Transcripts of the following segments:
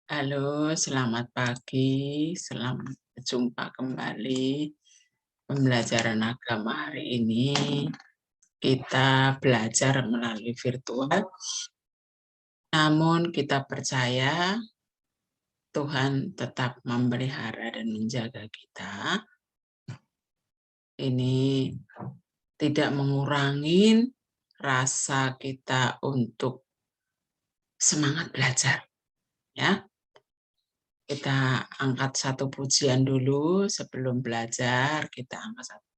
Halo, selamat pagi. Selamat berjumpa kembali. Pembelajaran agama hari ini kita belajar melalui virtual, namun kita percaya Tuhan tetap memelihara dan menjaga kita. Ini tidak mengurangi rasa kita untuk semangat belajar, ya. Kita angkat satu pujian dulu sebelum belajar. Kita angkat satu.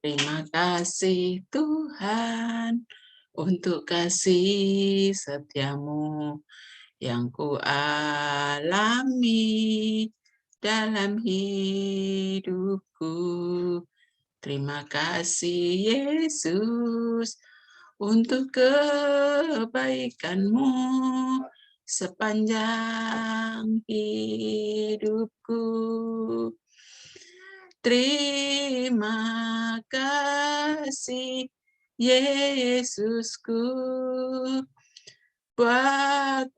Terima kasih Tuhan untuk kasih setiamu yang kualami dalam hidupku. Terima kasih Yesus untuk kebaikanmu sepanjang hidupku. Terima kasih Yesusku buat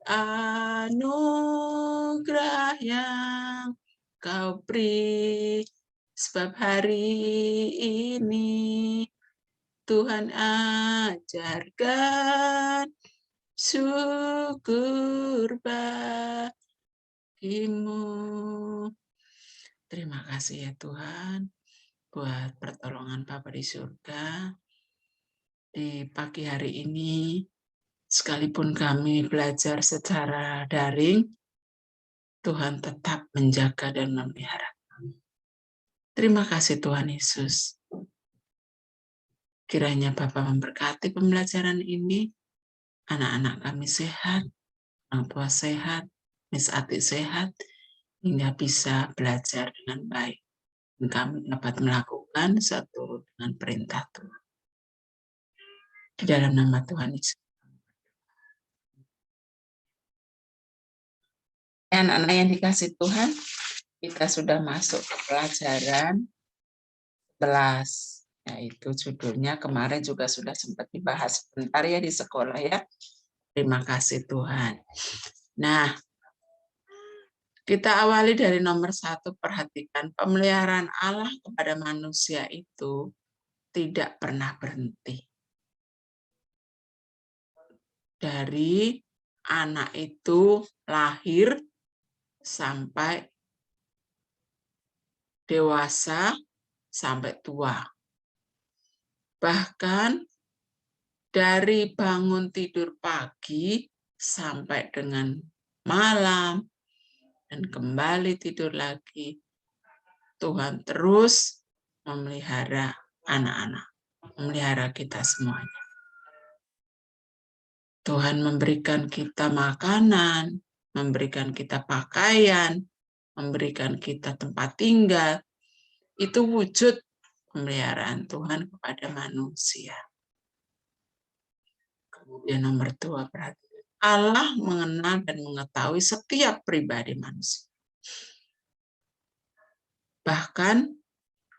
anugerah yang kau beri, sebab hari ini Tuhan ajarkan syukur bagimu. Terima kasih ya Tuhan buat pertolongan Bapa di surga. Di pagi hari ini, sekalipun kami belajar secara daring, Tuhan tetap menjaga dan memelihara kami. Terima kasih Tuhan Yesus. Kiranya Bapa memberkati pembelajaran ini, anak-anak kami sehat, orang tua sehat, Miss Ati sehat, hingga bisa belajar dengan baik. Dan kami dapat melakukan satu dengan perintah Tuhan. Di dalam nama Tuhan Yesus. Anak-anak yang dikasih Tuhan, kita sudah masuk ke pelajaran 11, yaitu judulnya kemarin juga sudah sempat dibahas sebentar ya di sekolah ya. Terima kasih Tuhan. Nah, kita awali dari nomor 1, perhatikan pemeliharaan Allah kepada manusia itu tidak pernah berhenti. Dari anak itu lahir sampai dewasa, sampai tua. Bahkan dari bangun tidur pagi sampai dengan malam dan kembali tidur lagi, Tuhan terus memelihara anak-anak, memelihara kita semuanya. Tuhan memberikan kita makanan, memberikan kita pakaian, memberikan kita tempat tinggal. Itu wujud pemeliharaan Tuhan kepada manusia. Kemudian nomor 2, perhatikan. Allah mengenal dan mengetahui setiap pribadi manusia. Bahkan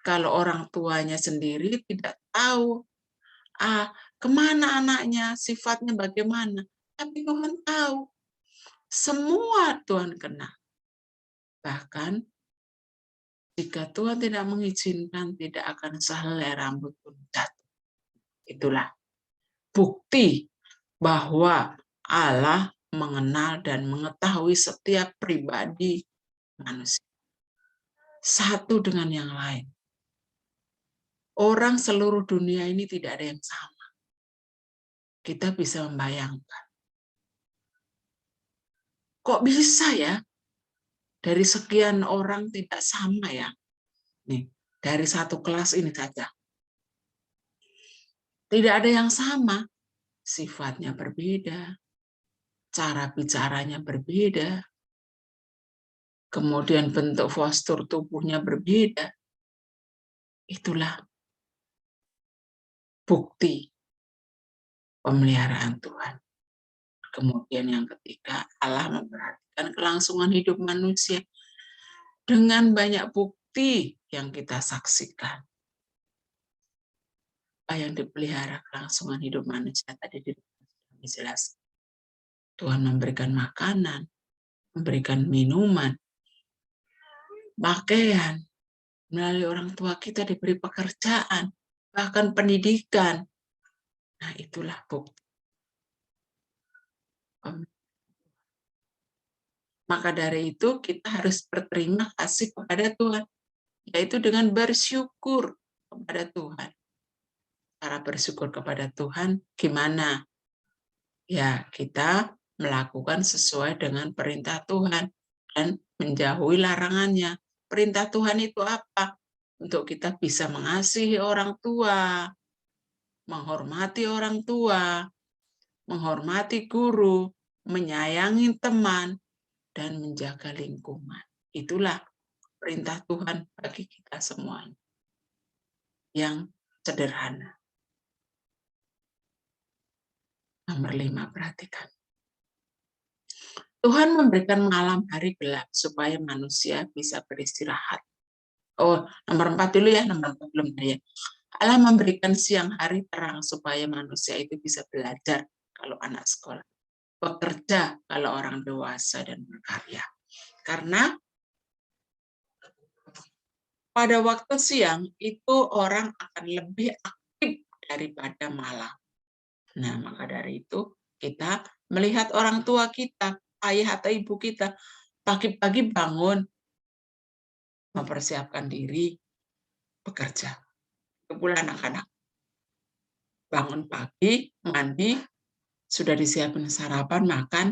kalau orang tuanya sendiri tidak tahu kemana anaknya, sifatnya bagaimana. Tapi Tuhan tahu. Semua Tuhan kenal. Bahkan jika Tuhan tidak mengizinkan, tidak akan sehelai rambut pun jatuh. Itulah bukti bahwa Allah mengenal dan mengetahui setiap pribadi manusia. Satu dengan yang lain. Orang seluruh dunia ini tidak ada yang sama. Kita bisa membayangkan. Kok bisa ya? Dari sekian orang tidak sama ya? Nih, dari satu kelas ini saja. Tidak ada yang sama. Sifatnya berbeda. Cara bicaranya berbeda. Kemudian bentuk postur tubuhnya berbeda. Itulah bukti pemeliharaan Tuhan. Kemudian yang ketiga, Allah memperhatikan kelangsungan hidup manusia dengan banyak bukti yang kita saksikan. Apa yang dipelihara kelangsungan hidup manusia tadi dijelaskan. Tuhan memberikan makanan, memberikan minuman, pakaian, melalui orang tua kita diberi pekerjaan, bahkan pendidikan. Nah, itulah bukti. Maka dari itu kita harus berterima kasih kepada Tuhan, yaitu dengan bersyukur kepada Tuhan. Cara bersyukur kepada Tuhan gimana? Ya, kita melakukan sesuai dengan perintah Tuhan dan menjauhi larangannya. Perintah Tuhan itu apa? Untuk kita bisa mengasihi orang tua, menghormati orang tua, menghormati guru, menyayangi teman, dan menjaga lingkungan. Itulah perintah Tuhan bagi kita semuanya yang sederhana. Nomor 5, perhatikan. Tuhan memberikan malam hari gelap supaya manusia bisa beristirahat. Oh, nomor 4 dulu ya, nomor 4 belum ya. Allah memberikan siang hari terang supaya manusia itu bisa belajar kalau anak sekolah, bekerja kalau orang dewasa, dan berkarya. Karena pada waktu siang itu orang akan lebih aktif daripada malam. Nah, maka dari itu kita melihat orang tua kita, ayah atau ibu kita, pagi-pagi bangun, mempersiapkan diri, bekerja. Itu pula anak-anak. Bangun pagi, mandi, sudah disiapkan sarapan, makan,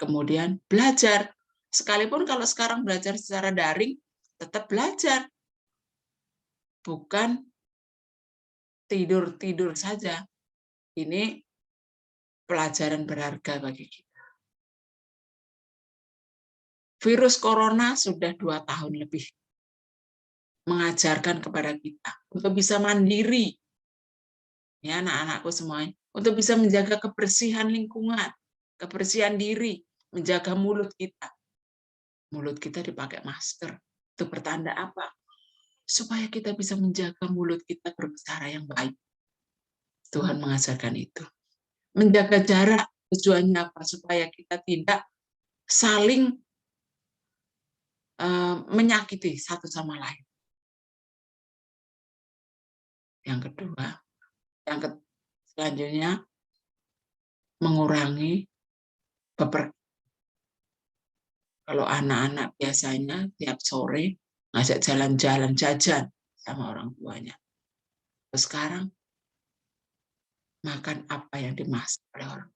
kemudian belajar. Sekalipun kalau sekarang belajar secara daring, tetap belajar. Bukan tidur-tidur saja. Ini pelajaran berharga bagi kita. Virus corona sudah 2 tahun lebih mengajarkan kepada kita untuk bisa mandiri, ya anak-anakku semuanya, untuk bisa menjaga kebersihan lingkungan, kebersihan diri, menjaga mulut kita. Mulut kita dipakai masker. Itu pertanda apa? Supaya kita bisa menjaga mulut kita berbicara yang baik. Tuhan mengajarkan itu. Menjaga jarak tujuannya apa? Supaya kita tidak saling menyakiti satu sama lain. Yang kedua, selanjutnya mengurangi bepergian. Kalau anak-anak biasanya tiap sore ngajak jalan-jalan jajan sama orang tuanya. Terus sekarang makan apa yang dimasak oleh orang.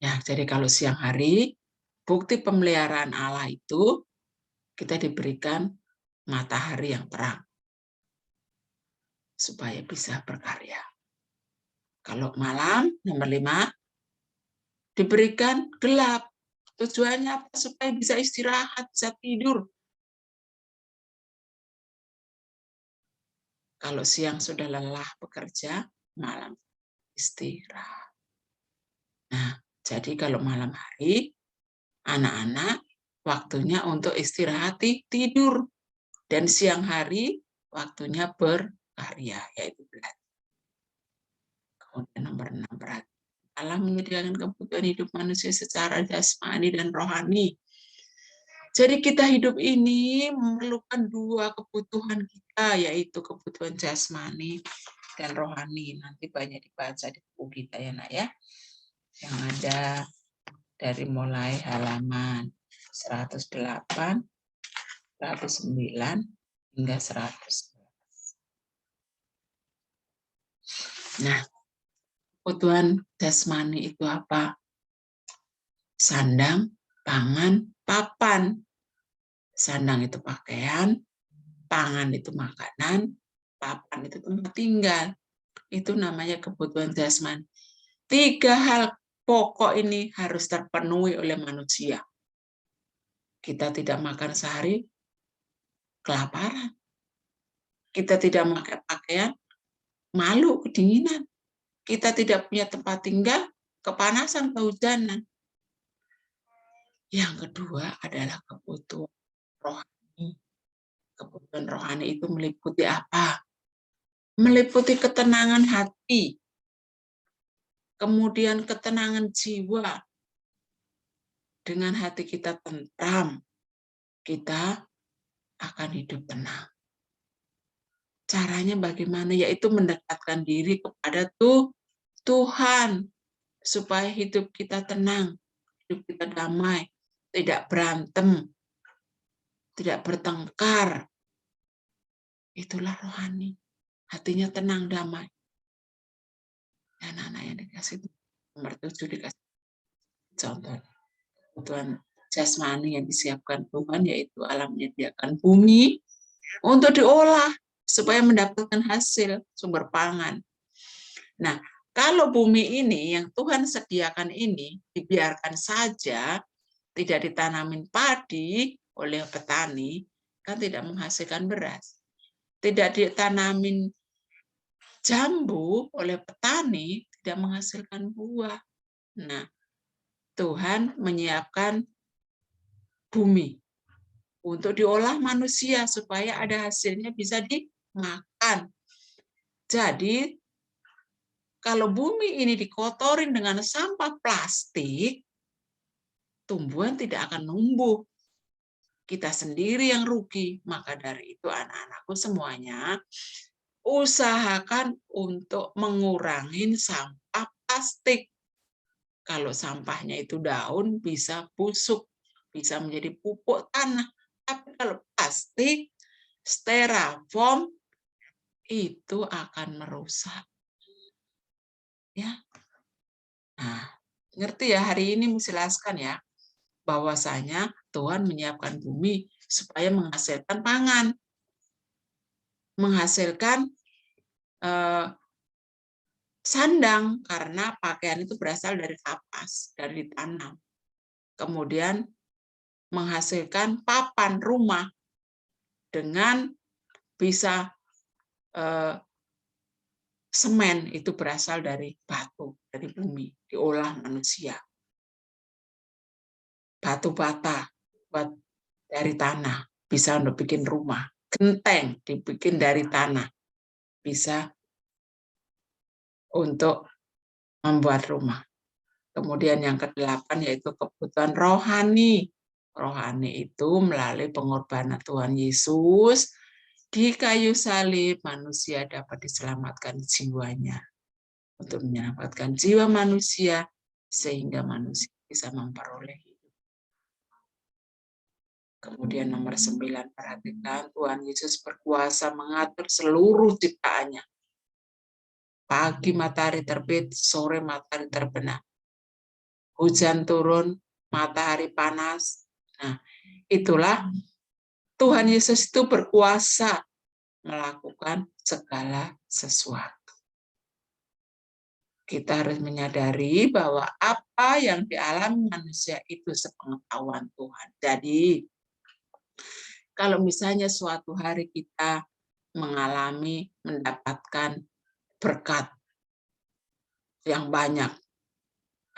Ya, jadi kalau siang hari, bukti pemeliharaan Allah itu kita diberikan matahari yang terang supaya bisa berkarya. Kalau malam, nomor 5, diberikan gelap. Tujuannya apa? Supaya bisa istirahat, bisa tidur. Kalau siang sudah lelah bekerja, malam istirahat. Nah, jadi kalau malam hari, anak-anak waktunya untuk istirahat tidur. Dan siang hari, waktunya berkarya, yaitu belajar. Kemudian nomor 6, berarti Allah menyediakan kebutuhan hidup manusia secara jasmani dan rohani. Jadi kita hidup ini memerlukan 2 kebutuhan kita, yaitu kebutuhan jasmani dan rohani. Nanti banyak dibaca di buku kita ya nak ya. Yang ada dari mulai halaman 108, 109, hingga 100. Nah, kebutuhan jasmani itu apa? Sandang, pangan, papan. Sandang itu pakaian, pangan itu makanan, papan itu tempat tinggal. Itu namanya kebutuhan jasmani. 3 hal pokok ini harus terpenuhi oleh manusia. Kita tidak makan sehari, kelaparan. Kita tidak pakai pakaian, malu, kedinginan. Kita tidak punya tempat tinggal, kepanasan, kehujanan. Yang kedua adalah kebutuhan rohani. Kebutuhan rohani itu meliputi apa? Meliputi ketenangan hati, kemudian ketenangan jiwa. Dengan hati kita tentram, kita akan hidup tenang. Caranya bagaimana? Yaitu mendekatkan diri kepada Tuhan, supaya hidup kita tenang, hidup kita damai, tidak berantem, tidak bertengkar. Itulah rohani. Hatinya tenang, damai. Anak-anak yang dikasih nomor 7 dikasih contoh. Kebutuhan jasmani yang disiapkan Tuhan, yaitu alam menyediakan bumi untuk diolah supaya mendapatkan hasil sumber pangan. Nah, kalau bumi ini yang Tuhan sediakan ini dibiarkan saja, tidak ditanamin padi oleh petani, kan tidak menghasilkan beras. Tidak ditanamin jambu oleh petani, tidak menghasilkan buah. Nah, Tuhan menyiapkan bumi untuk diolah manusia supaya ada hasilnya bisa dimakan. Jadi, kalau bumi ini dikotorin dengan sampah plastik, tumbuhan tidak akan numbuh. Kita sendiri yang rugi. Maka dari itu anak-anakku semuanya, usahakan untuk mengurangi sampah plastik. Kalau sampahnya itu daun, bisa busuk, bisa menjadi pupuk tanah. Tapi kalau plastik, styrofoam, itu akan merusak. Ya. Nah, ngerti ya, hari ini menjelaskan ya, bahwasanya Tuhan menyiapkan bumi supaya menghasilkan pangan, menghasilkan sandang, karena pakaian itu berasal dari kapas, dari tanam. Kemudian menghasilkan papan rumah dengan bisa semen, itu berasal dari batu, dari bumi, diolah manusia. Batu bata buat dari tanah, bisa untuk bikin rumah. Genteng dibikin dari tanah, bisa untuk membuat rumah. Kemudian yang ke-8 yaitu kebutuhan rohani. Rohani itu melalui pengorbanan Tuhan Yesus di kayu salib, manusia dapat diselamatkan jiwanya. Untuk menyelamatkan jiwa manusia sehingga manusia bisa memperoleh hidup. Kemudian nomor 9, perhatikan, Tuhan Yesus berkuasa mengatur seluruh ciptaannya. Pagi matahari terbit, sore matahari terbenam. Hujan turun, matahari panas. Nah, itulah Tuhan Yesus itu berkuasa melakukan segala sesuatu. Kita harus menyadari bahwa apa yang dialami manusia itu sepengetahuan Tuhan. Jadi, kalau misalnya suatu hari kita mengalami, mendapatkan berkat yang banyak,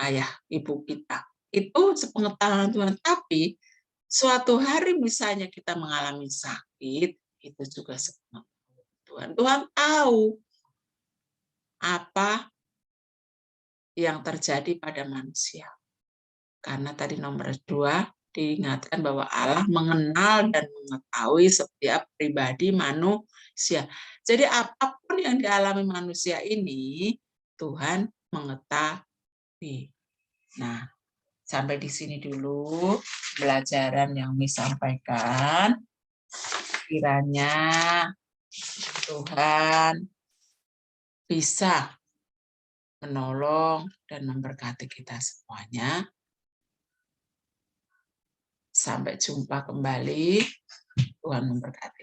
ayah, ibu kita, itu sepengetahuan Tuhan. Tapi suatu hari misalnya kita mengalami sakit, itu juga sepengetahuan Tuhan. Tuhan tahu apa yang terjadi pada manusia. Karena tadi nomor 2 diingatkan bahwa Allah mengenal dan mengetahui setiap pribadi manusia. Jadi apapun yang dialami manusia ini, Tuhan mengetahui. Nah, sampai di sini dulu pelajaran yang disampaikan. Kiranya Tuhan bisa menolong dan memberkati kita semuanya. Sampai jumpa kembali. Tuhan memberkati.